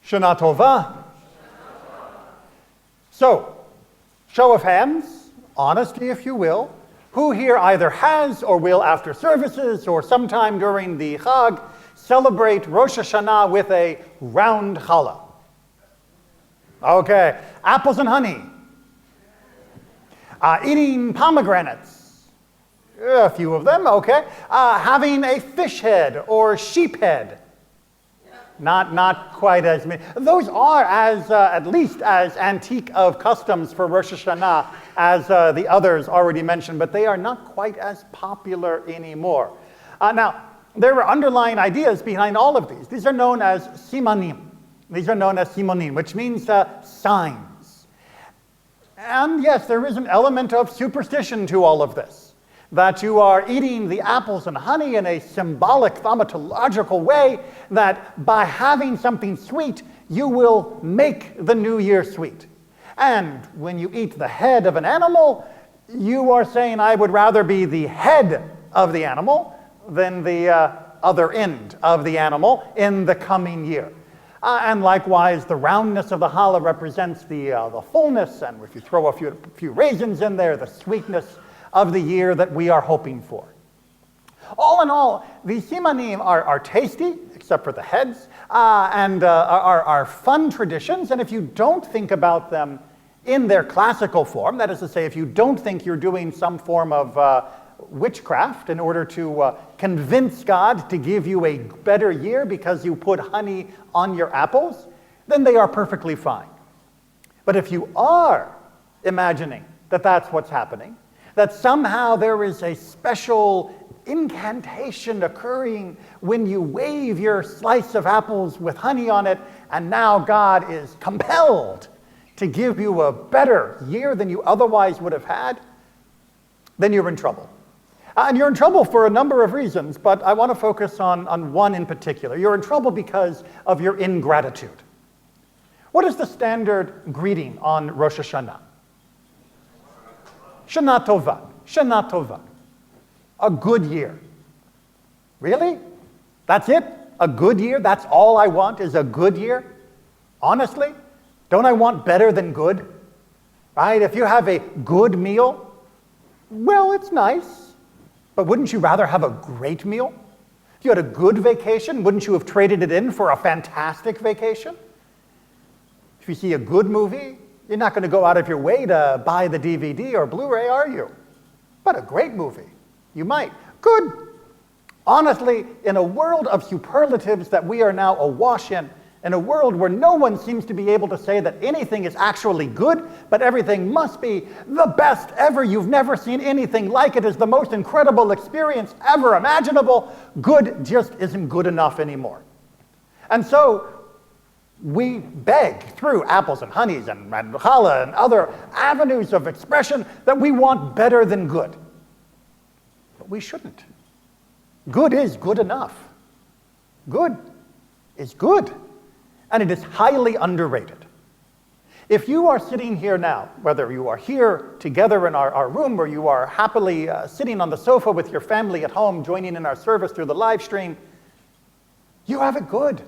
Shana Tova. So, show of hands, honesty if you will, who here either has or will after services or sometime during the Chag celebrate Rosh Hashanah with a round challah? Okay, apples and honey. Eating pomegranates. A few of them, okay. Having a fish head or sheep head. Not quite as many. Those are at least as antique of customs for Rosh Hashanah as the others already mentioned, but they are not quite as popular anymore. Now, there were underlying ideas behind all of these. These are known as simanim. Which means signs. And yes, there is an element of superstition to all of this. That you are eating the apples and honey in a symbolic, thaumatological way, that by having something sweet, you will make the new year sweet. And when you eat the head of an animal, you are saying, I would rather be the head of the animal than the other end of the animal in the coming year. And likewise, the roundness of the challah represents the fullness, and if you throw a few raisins in there, the sweetness of the year that we are hoping for. All in all, these simanim are tasty, except for the heads, and are fun traditions. And if you don't think about them in their classical form, that is to say, if you don't think you're doing some form of witchcraft in order to convince God to give you a better year because you put honey on your apples, then they are perfectly fine. But if you are imagining that that's what's happening, that somehow there is a special incantation occurring when you wave your slice of apples with honey on it, and now God is compelled to give you a better year than you otherwise would have had, then you're in trouble. And you're in trouble for a number of reasons, but I want to focus on one in particular. You're in trouble because of your ingratitude. What is the standard greeting on Rosh Hashanah? Shana Tova. Shana Tova. A good year. Really? That's it? A good year? That's all I want is a good year? Honestly? Don't I want better than good? Right? If you have a good meal, well, it's nice. But wouldn't you rather have a great meal? If you had a good vacation, wouldn't you have traded it in for a fantastic vacation? If you see a good movie, you're not going to go out of your way to buy the DVD or Blu-ray, are you? But a great movie, you might. Good. Honestly, in a world of superlatives that we are now awash in a world where no one seems to be able to say that anything is actually good, but everything must be the best ever. You've never seen anything like it. It's the most incredible experience ever imaginable. Good just isn't good enough anymore. And so we beg through apples and honeys and challah and other avenues of expression that we want better than good. But we shouldn't. Good is good enough. Good is good. And it is highly underrated. If you are sitting here now, whether you are here together in our room or you are happily sitting on the sofa with your family at home joining in our service through the live stream, you have it good.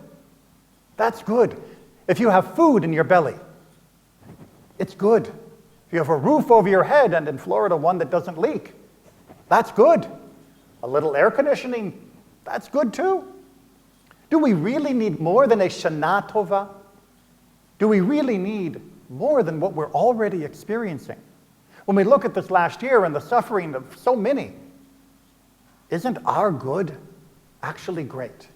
That's good. If you have food in your belly, it's good. If you have a roof over your head, and in Florida one that doesn't leak, that's good. A little air conditioning, that's good too. Do we really need more than a Shana Tova? Do we really need more than what we're already experiencing? When we look at this last year and the suffering of so many, isn't our good actually great?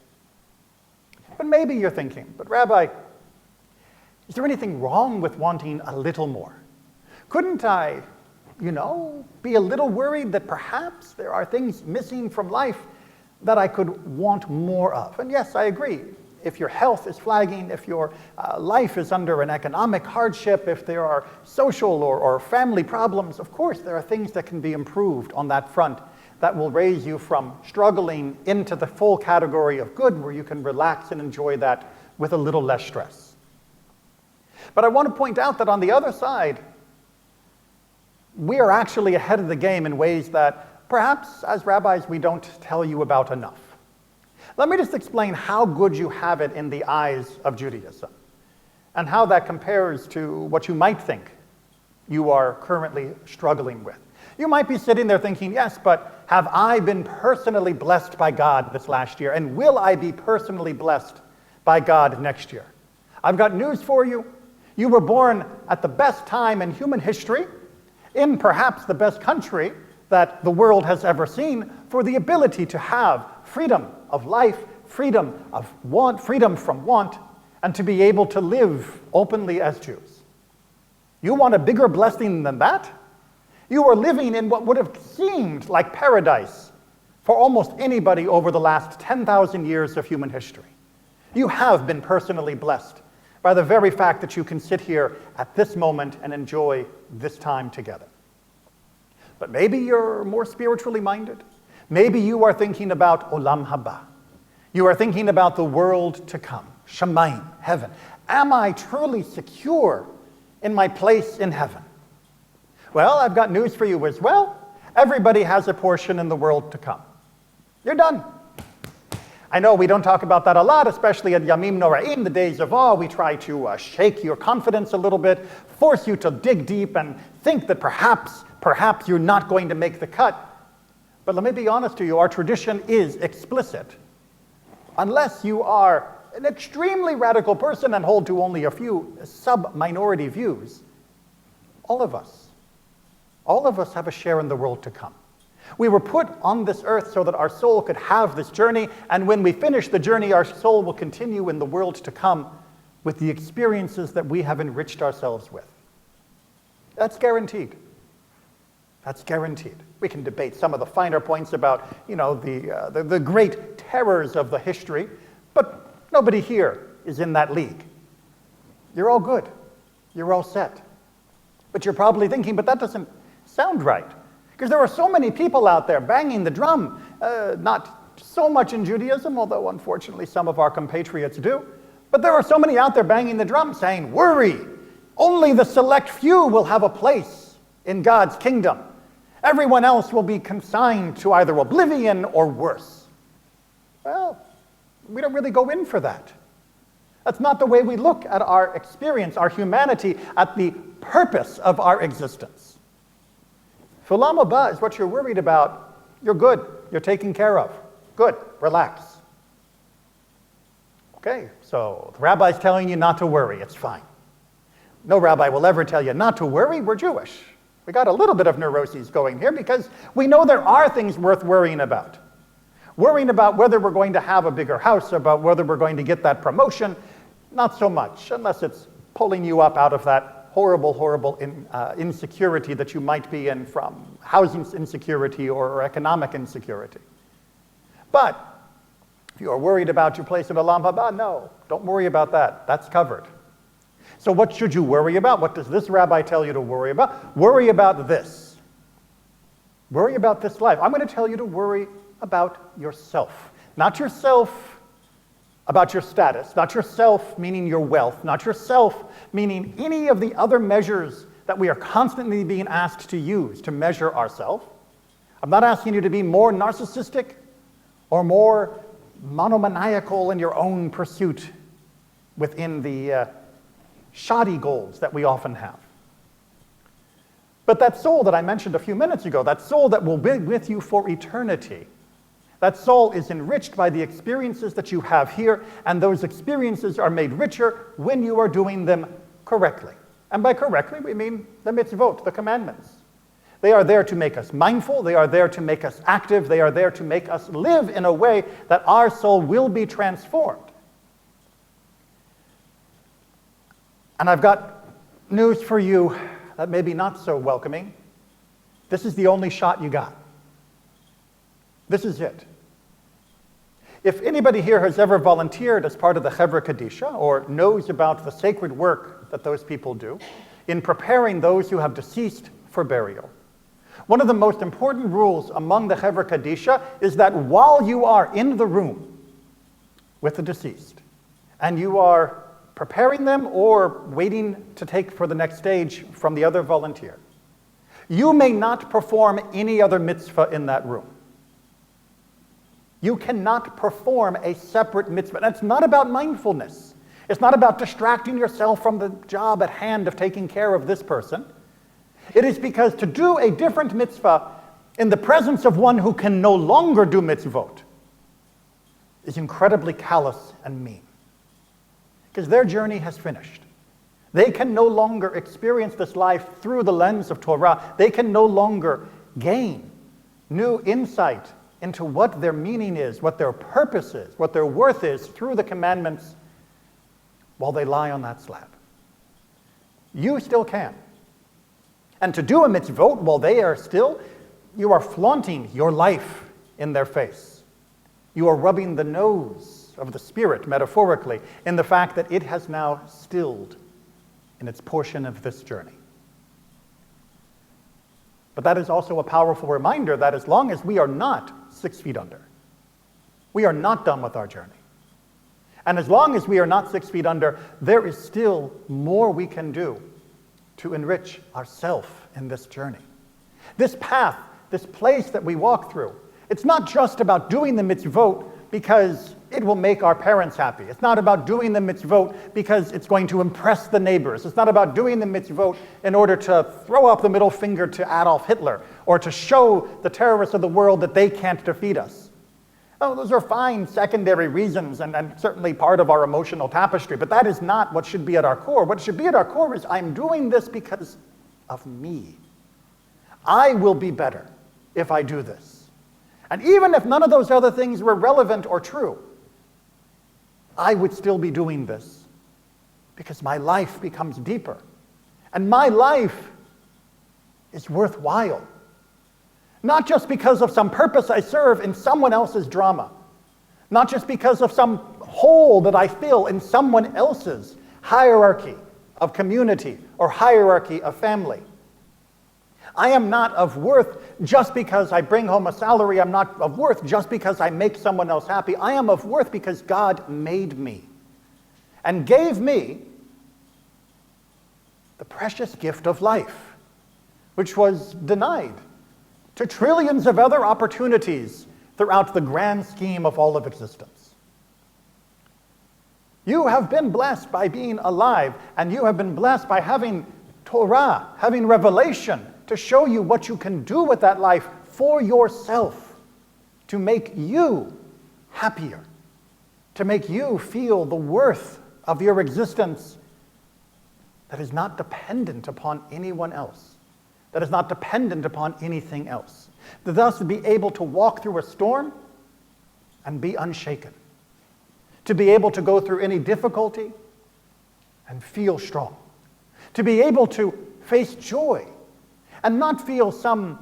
But maybe you're thinking, but Rabbi, is there anything wrong with wanting a little more? Couldn't I, be a little worried that perhaps there are things missing from life that I could want more of? And yes, I agree. If your health is flagging, if your life is under an economic hardship, if there are social or family problems, of course there are things that can be improved on that front that will raise you from struggling into the full category of good, where you can relax and enjoy that with a little less stress. But I want to point out that on the other side, we are actually ahead of the game in ways that perhaps as rabbis we don't tell you about enough. Let me just explain how good you have it in the eyes of Judaism. and how that compares to what you might think you are currently struggling with. You might be sitting there thinking, yes, but have I been personally blessed by God this last year? And will I be personally blessed by God next year? I've got news for you. You were born at the best time in human history, in perhaps the best country that the world has ever seen, for the ability to have freedom of life, freedom of want, freedom from want, and to be able to live openly as Jews. You want a bigger blessing than that? You are living in what would have seemed like paradise for almost anybody over the last 10,000 years of human history. You have been personally blessed by the very fact that you can sit here at this moment and enjoy this time together. But maybe you're more spiritually minded. Maybe you are thinking about Olam Haba. You are thinking about the world to come, Shamayim, heaven. Am I truly secure in my place in heaven? Well, I've got news for you as well. Everybody has a portion in the world to come. You're done. I know we don't talk about that a lot, especially at Yamim Noraim, the days of awe. We try to shake your confidence a little bit, force you to dig deep and think that perhaps you're not going to make the cut. But let me be honest to you, our tradition is explicit. Unless you are an extremely radical person and hold to only a few sub-minority views, all of us have a share in the world to come. We were put on this earth so that our soul could have this journey, and when we finish the journey, our soul will continue in the world to come with the experiences that we have enriched ourselves with. That's guaranteed. That's guaranteed. We can debate some of the finer points about, the great terrors of the history, but nobody here is in that league. You're all good. You're all set. But you're probably thinking, but that doesn't sound right. Because there are so many people out there banging the drum, not so much in Judaism, although unfortunately some of our compatriots do, but there are so many out there banging the drum saying, worry, only the select few will have a place in God's kingdom. Everyone else will be consigned to either oblivion or worse. Well, we don't really go in for that. That's not the way we look at our experience, our humanity, at the purpose of our existence. If Olam Haba is what you're worried about, you're good. You're taken care of. Good. Relax. Okay, so the rabbi's telling you not to worry. It's fine. No rabbi will ever tell you not to worry. We're Jewish. We got a little bit of neuroses going here because we know there are things worth worrying about. Worrying about whether we're going to have a bigger house, about whether we're going to get that promotion, not so much, unless it's pulling you up out of that horrible insecurity that you might be in from housing insecurity or economic insecurity. But if you are worried about your place in Olam Haba, no, don't worry about that. That's covered. So what should you worry about? What does this rabbi tell you to worry about? Worry about this. Worry about this life. I'm going to tell you to worry about yourself. Not yourself about your status. Not yourself meaning your wealth. Not yourself meaning any of the other measures that we are constantly being asked to use to measure ourselves. I'm not asking you to be more narcissistic or more monomaniacal in your own pursuit within the shoddy goals that we often have. But that soul that I mentioned a few minutes ago, that soul that will be with you for eternity, that soul is enriched by the experiences that you have here, and those experiences are made richer when you are doing them correctly. And by correctly, we mean the mitzvot, the commandments. They are there to make us mindful, they are there to make us active, they are there to make us live in a way that our soul will be transformed. And I've got news for you that may be not so welcoming. This is the only shot you got. This is it. If anybody here has ever volunteered as part of the Chevra Kadisha or knows about the sacred work that those people do in preparing those who have deceased for burial, one of the most important rules among the Chevra Kadisha is that while you are in the room with the deceased and you are preparing them or waiting to take for the next stage from the other volunteer, you may not perform any other mitzvah in that room. You cannot perform a separate mitzvah. That's not about mindfulness. It's not about distracting yourself from the job at hand of taking care of this person. It is because to do a different mitzvah in the presence of one who can no longer do mitzvot is incredibly callous and mean. Because their journey has finished. They can no longer experience this life through the lens of Torah. They can no longer gain new insight into what their meaning is, what their purpose is, what their worth is through the commandments while they lie on that slab. You still can. And to do a mitzvot while they are still, you are flaunting your life in their face. You are rubbing the nose of the Spirit, metaphorically, in the fact that it has now stilled in its portion of this journey. But that is also a powerful reminder that as long as we are not 6 feet under, we are not done with our journey. And as long as we are not 6 feet under, there is still more we can do to enrich ourselves in this journey. This path, this place that we walk through, it's not just about doing the mitzvot because it will make our parents happy. It's not about doing the mitzvot because it's going to impress the neighbors. It's not about doing the mitzvot in order to throw up the middle finger to Adolf Hitler or to show the terrorists of the world that they can't defeat us. Oh, those are fine secondary reasons and certainly part of our emotional tapestry, but that is not what should be at our core. What should be at our core is I'm doing this because of me. I will be better if I do this. And even if none of those other things were relevant or true, I would still be doing this because my life becomes deeper. And my life is worthwhile. Not just because of some purpose I serve in someone else's drama. Not just because of some hole that I fill in someone else's hierarchy of community or hierarchy of family. I am not of worth just because I bring home a salary. I'm not of worth just because I make someone else happy. I am of worth because God made me and gave me the precious gift of life, which was denied to trillions of other opportunities throughout the grand scheme of all of existence. You have been blessed by being alive, and you have been blessed by having Torah, having revelation, to show you what you can do with that life for yourself, to make you happier, to make you feel the worth of your existence that is not dependent upon anyone else, that is not dependent upon anything else. Thus, to be able to walk through a storm and be unshaken, to be able to go through any difficulty and feel strong, to be able to face joy and not feel some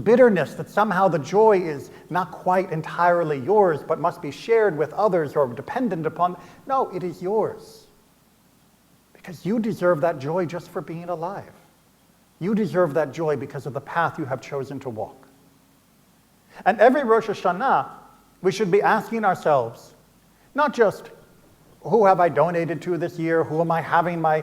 bitterness that somehow the joy is not quite entirely yours, but must be shared with others or dependent upon. No, it is yours. Because you deserve that joy just for being alive. You deserve that joy because of the path you have chosen to walk. And every Rosh Hashanah, we should be asking ourselves, not just, who have I donated to this year? Who am I having my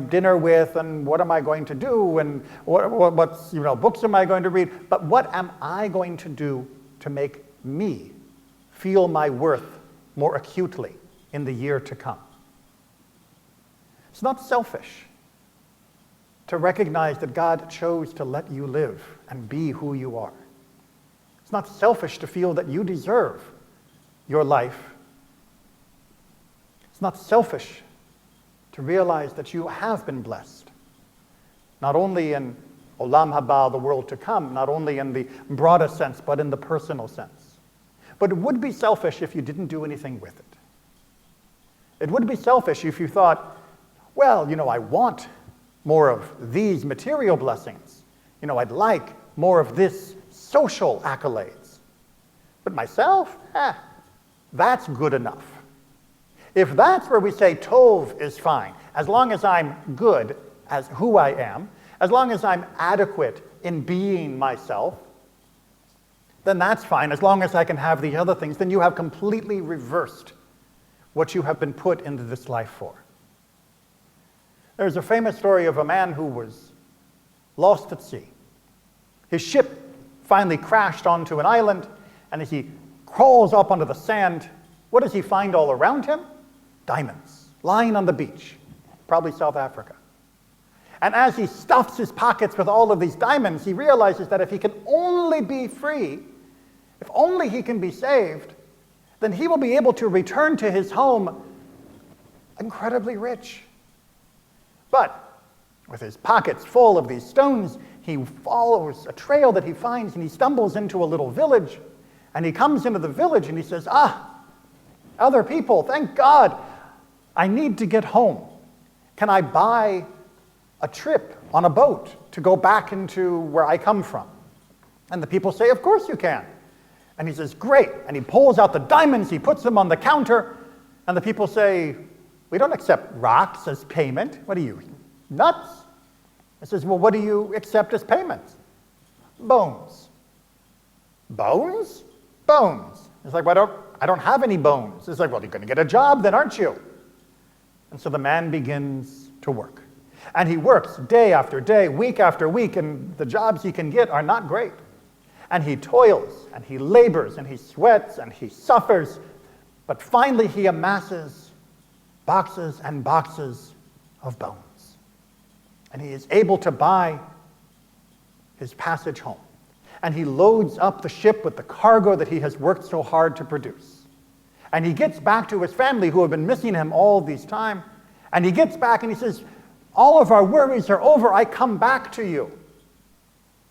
dinner with? And what am I going to do? And what books am I going to read? But what am I going to do to make me feel my worth more acutely in the year to come? It's not selfish to recognize that God chose to let you live and be who you are. It's not selfish to feel that you deserve your life. It's not selfish to realize that you have been blessed, not only in Olam Haba, the world to come, not only in the broader sense, but in the personal sense. But it would be selfish if you didn't do anything with it. It would be selfish if you thought, well, I want more of these material blessings. I'd like more of this social accolades. But myself, that's good enough. If that's where we say Tov is fine, as long as I'm good as who I am, as long as I'm adequate in being myself, then that's fine. As long as I can have the other things, then you have completely reversed what you have been put into this life for. There's a famous story of a man who was lost at sea. His ship finally crashed onto an island, and as he crawls up onto the sand, what does he find all around him? diamonds, lying on the beach, probably South Africa. And as he stuffs his pockets with all of these diamonds, he realizes that if he can only be free, if only he can be saved, then he will be able to return to his home incredibly rich. But with his pockets full of these stones, he follows a trail that he finds, and he stumbles into a little village. And he comes into the village and he says, other people, thank God, I need to get home. Can I buy a trip on a boat to go back into where I come from? And the people say, of course you can. And he says, great. And he pulls out the diamonds, he puts them on the counter, and the people say, we don't accept rocks as payment. What are you, nuts? He says, well, what do you accept as payment? Bones. Bones? Bones. It's like, well, I don't have any bones. It's like, well, you're going to get a job then, aren't you? And so the man begins to work. And he works day after day, week after week, and the jobs he can get are not great. And he toils, and he labors, and he sweats, and he suffers. But finally he amasses boxes and boxes of bones. And he is able to buy his passage home. And he loads up the ship with the cargo that he has worked so hard to produce. And he gets back to his family who have been missing him all this time. And he gets back and he says, all of our worries are over. I come back to you,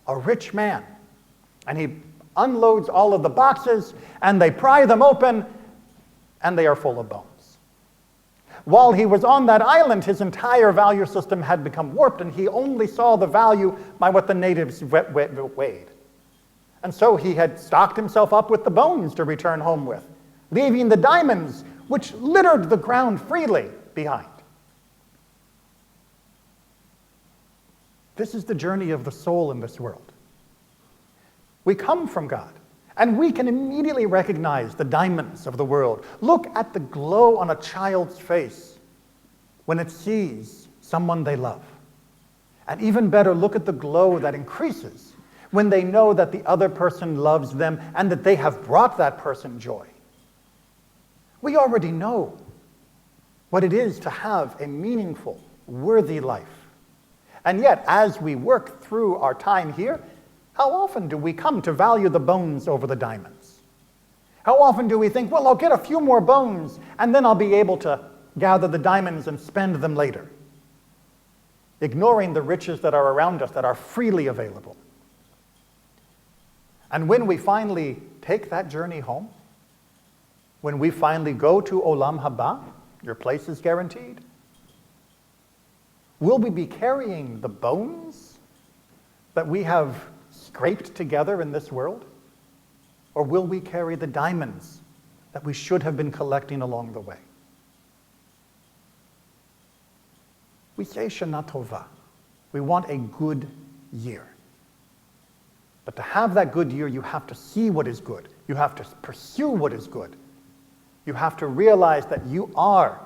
a rich man. And he unloads all of the boxes, and they pry them open, and they are full of bones. While he was on that island, his entire value system had become warped, and he only saw the value by what the natives weighed. And so he had stocked himself up with the bones to return home with, leaving the diamonds, which littered the ground freely, behind. This is the journey of the soul in this world. We come from God, and we can immediately recognize the diamonds of the world. Look at the glow on a child's face when it sees someone they love. And even better, look at the glow that increases when they know that the other person loves them and that they have brought that person joy. We already know what it is to have a meaningful, worthy life. And yet, as we work through our time here, how often do we come to value the bones over the diamonds? How often do we think, well, I'll get a few more bones, and then I'll be able to gather the diamonds and spend them later, ignoring the riches that are around us that are freely available. And when we finally take that journey home, when we finally go to Olam Haba, your place is guaranteed, will we be carrying the bones that we have scraped together in this world? Or will we carry the diamonds that we should have been collecting along the way? We say Shana Tova. We want a good year. But to have that good year, you have to see what is good. You have to pursue what is good. You have to realize that you are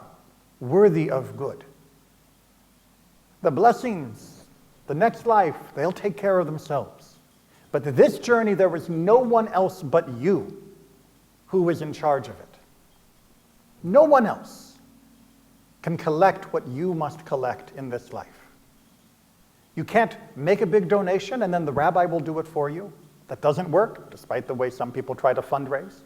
worthy of good. The blessings, the next life, they'll take care of themselves. But this journey, there is no one else but you who is in charge of it. No one else can collect what you must collect in this life. You can't make a big donation and then the rabbi will do it for you. That doesn't work, despite the way some people try to fundraise.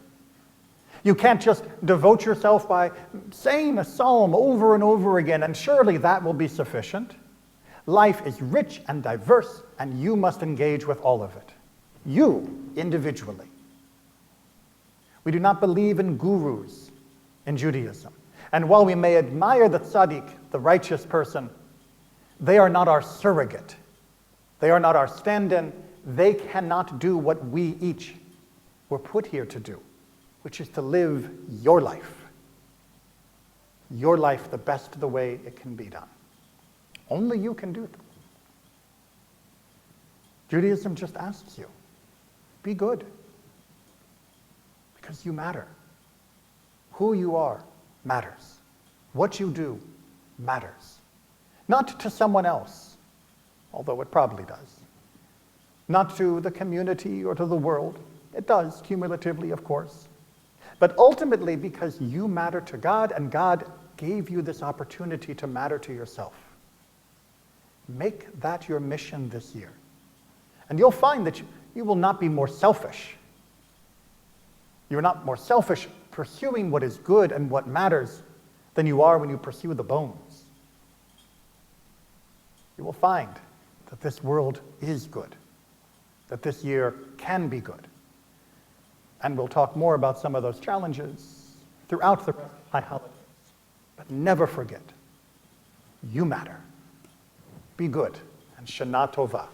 You can't just devote yourself by saying a psalm over and over again, and surely that will be sufficient. Life is rich and diverse, and you must engage with all of it. You, individually. We do not believe in gurus in Judaism. And while we may admire the tzaddik, the righteous person, they are not our surrogate. They are not our stand-in. They cannot do what we each were put here to do, which is to live your life. Your life the best the way it can be done. Only you can do it. Judaism just asks you, be good. Because you matter. Who you are matters. What you do matters. Not to someone else, although it probably does. Not to the community or to the world. It does, cumulatively, of course. But ultimately because you matter to God, and God gave you this opportunity to matter to yourself. Make that your mission this year. And you'll find that you will not be more selfish. You're not more selfish pursuing what is good and what matters than you are when you pursue the bones. You will find that this world is good, that this year can be good. And we'll talk more about some of those challenges throughout the high holidays. But never forget, you matter. Be good, and Shana Tova.